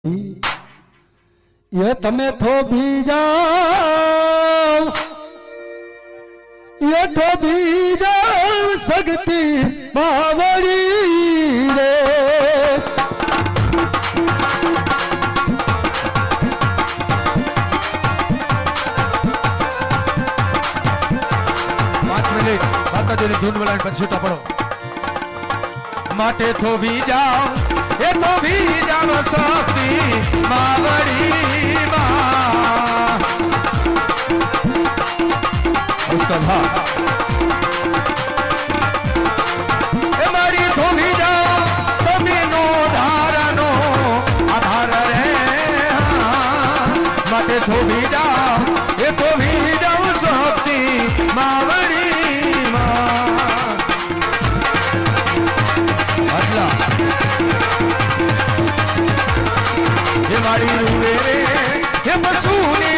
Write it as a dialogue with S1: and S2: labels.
S1: ये તમે થોભી જાઓ, ये થોભી જાઓ શક્તિ બાવળી રે.
S2: માતાજીની ધૂન બોલાવીને પછી છૂટા પડો. માટે થોભી જાઓ, એ થોભી જાઓ શક્તિ માવડી માં. એ મારી થોભી જાઓ, તમે નો ધારાનો આધાર રે. માટે થોભી જાઓ, એ થોભી જાઓ શક્તિ માવડી માં. એ મારી રૂવે રે, એ પશુને